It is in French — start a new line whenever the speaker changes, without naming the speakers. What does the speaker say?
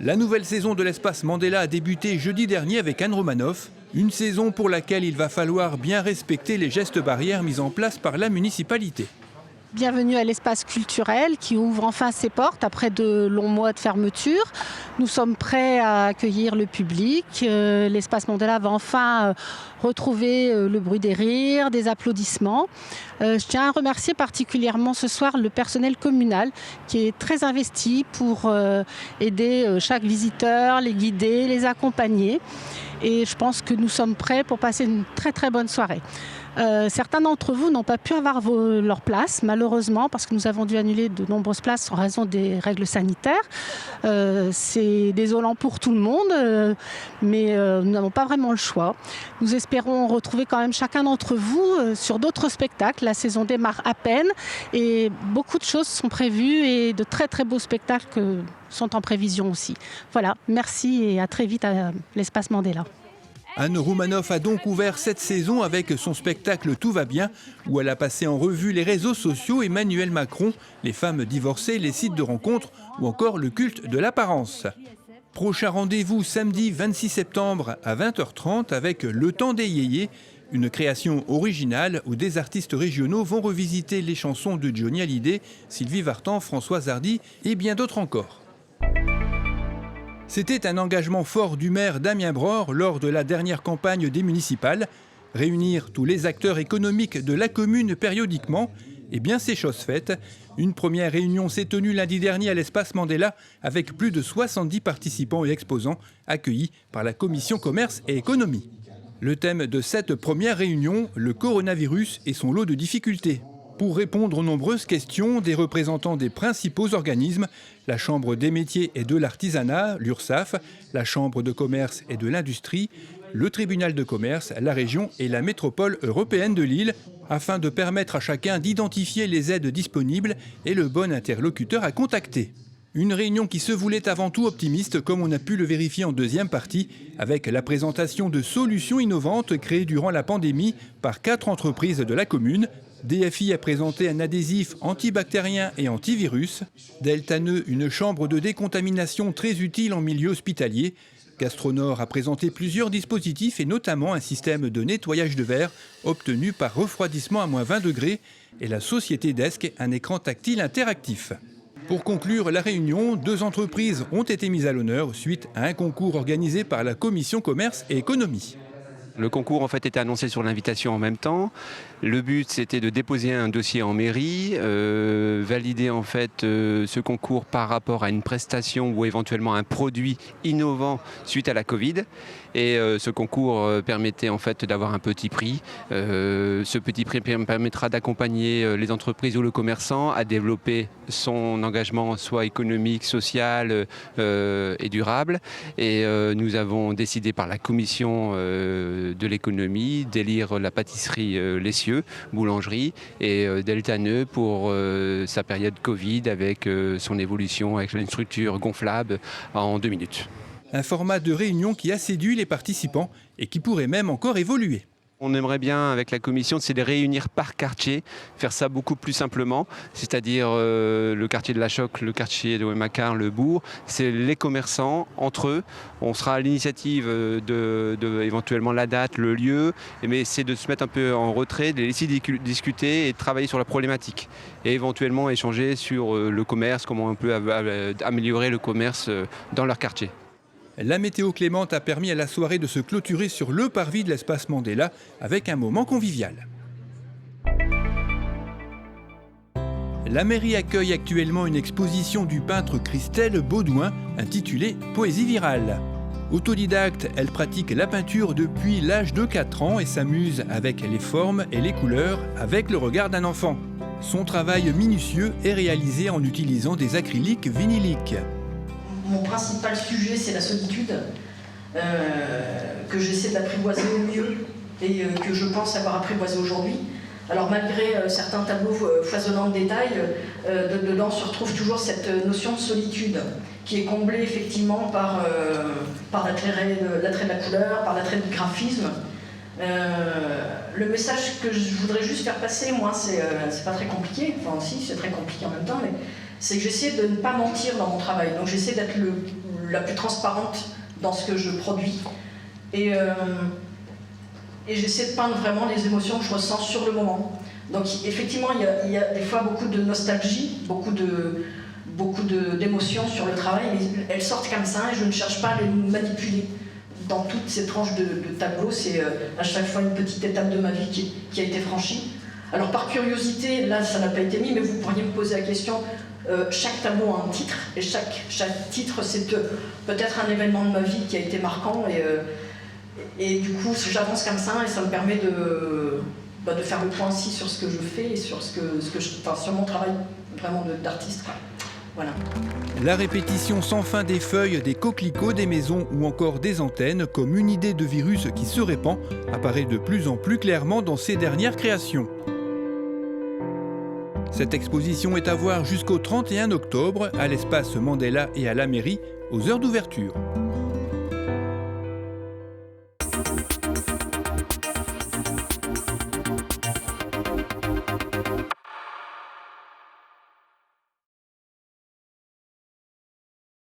La nouvelle saison de l'espace Mandela a débuté jeudi dernier avec Anne Romanoff. Une saison pour laquelle il va falloir bien respecter les gestes barrières mis en place par la municipalité.
Bienvenue à l'espace culturel qui ouvre enfin ses portes après de longs mois de fermeture. Nous sommes prêts à accueillir le public. L'espace Mandela va enfin retrouver le bruit des rires, des applaudissements. Je tiens à remercier particulièrement ce soir le personnel communal qui est très investi pour aider chaque visiteur, les guider, les accompagner. Et je pense que nous sommes prêts pour passer une très très bonne soirée. Certains d'entre vous n'ont pas pu avoir leur place, malheureusement, parce que nous avons dû annuler de nombreuses places en raison des règles sanitaires. C'est désolant pour tout le monde, mais nous n'avons pas vraiment le choix. Nous espérons retrouver quand même chacun d'entre vous sur d'autres spectacles. La saison démarre à peine et beaucoup de choses sont prévues et de très très beaux spectacles sont en prévision aussi. Voilà, merci et à très vite à l'espace Mandela.
Anne Romanoff a donc ouvert cette saison avec son spectacle Tout va bien, où elle a passé en revue les réseaux sociaux, Emmanuel Macron, les femmes divorcées, les sites de rencontres ou encore le culte de l'apparence. Prochain rendez-vous samedi 26 septembre à 20h30 avec Le Temps des Yéyés, une création originale où des artistes régionaux vont revisiter les chansons de Johnny Hallyday, Sylvie Vartan, Françoise Hardy et bien d'autres encore. C'était un engagement fort du maire Damien Bror lors de la dernière campagne des municipales. Réunir tous les acteurs économiques de la commune périodiquement, eh bien c'est chose faite. Une première réunion s'est tenue lundi dernier à l'espace Mandela avec plus de 70 participants et exposants accueillis par la commission commerce et économie. Le thème de cette première réunion, le coronavirus et son lot de difficultés. Pour répondre aux nombreuses questions des représentants des principaux organismes, la Chambre des métiers et de l'artisanat, l'URSSAF, la Chambre de commerce et de l'industrie, le tribunal de commerce, la région et la métropole européenne de Lille, afin de permettre à chacun d'identifier les aides disponibles et le bon interlocuteur à contacter. Une réunion qui se voulait avant tout optimiste, comme on a pu le vérifier en deuxième partie, avec la présentation de solutions innovantes créées durant la pandémie par 4 entreprises de la commune. DFI a présenté un adhésif antibactérien et antivirus. Deltaneux, une chambre de décontamination très utile en milieu hospitalier. Gastronor a présenté plusieurs dispositifs et notamment un système de nettoyage de verre obtenu par refroidissement à -20 degrés et la société Desk, un écran tactile interactif. Pour conclure la réunion, 2 entreprises ont été mises à l'honneur suite à un concours organisé par la commission commerce et économie.
Le concours en fait était annoncé sur l'invitation en même temps. Le but c'était de déposer un dossier en mairie, valider en fait ce concours par rapport à une prestation ou éventuellement un produit innovant suite à la Covid. Et ce concours permettait en fait d'avoir un petit prix. Ce petit prix permettra d'accompagner les entreprises ou le commerçant à développer son engagement soit économique, social et durable. Et nous avons décidé par la commission de l'économie d'élire la pâtisserie L'Essieux, boulangerie, et Deltaneux pour sa période Covid avec son évolution avec une structure gonflable en 2 minutes.
Un format de réunion qui a séduit les participants et qui pourrait même encore évoluer.
On aimerait bien, avec la commission, c'est de les réunir par quartier, faire ça beaucoup plus simplement, c'est-à-dire le quartier de la Choc, le quartier de Wemacar, le Bourg, c'est les commerçants entre eux. On sera à l'initiative de éventuellement la date, le lieu, mais c'est de se mettre un peu en retrait, de les laisser discuter et de travailler sur la problématique. Et éventuellement échanger sur le commerce, comment on peut améliorer le commerce dans leur quartier.
La météo clémente a permis à la soirée de se clôturer sur le parvis de l'espace Mandela avec un moment convivial. La mairie accueille actuellement une exposition du peintre Christelle Baudouin intitulée « Poésie virale ». Autodidacte, elle pratique la peinture depuis l'âge de 4 ans et s'amuse avec les formes et les couleurs avec le regard d'un enfant. Son travail minutieux est réalisé en utilisant des acryliques vinyliques.
Mon principal sujet, c'est la solitude, que j'essaie d'apprivoiser au mieux et que je pense avoir apprivoisé aujourd'hui. Alors malgré certains tableaux foisonnants de détails, dedans se retrouve toujours cette notion de solitude qui est comblée effectivement par l'attrait de la couleur, par l'attrait du graphisme. Le message que je voudrais juste faire passer, moi, c'est pas très compliqué, enfin si, c'est très compliqué en même temps, mais c'est que j'essaie de ne pas mentir dans mon travail. Donc j'essaie d'être la plus transparente dans ce que je produis. Et j'essaie de peindre vraiment les émotions que je ressens sur le moment. Donc effectivement, il y a des fois beaucoup de nostalgie, beaucoup d'émotions sur le travail, mais elles sortent comme ça et je ne cherche pas à les manipuler. Dans toutes ces tranches de tableau, c'est à chaque fois une petite étape de ma vie qui a été franchie. Alors par curiosité, là ça n'a pas été mis, mais vous pourriez me poser la question, chaque tableau a un titre, et chaque titre c'est peut-être un événement de ma vie qui a été marquant, et du coup j'avance comme ça et ça me permet de faire le point aussi sur ce que je fais et sur, sur mon travail vraiment d'artiste. Voilà.
La répétition sans fin des feuilles, des coquelicots, des maisons ou encore des antennes, comme une idée de virus qui se répand, apparaît de plus en plus clairement dans ces dernières créations. Cette exposition est à voir jusqu'au 31 octobre à l'espace Mandela et à la mairie, aux heures d'ouverture.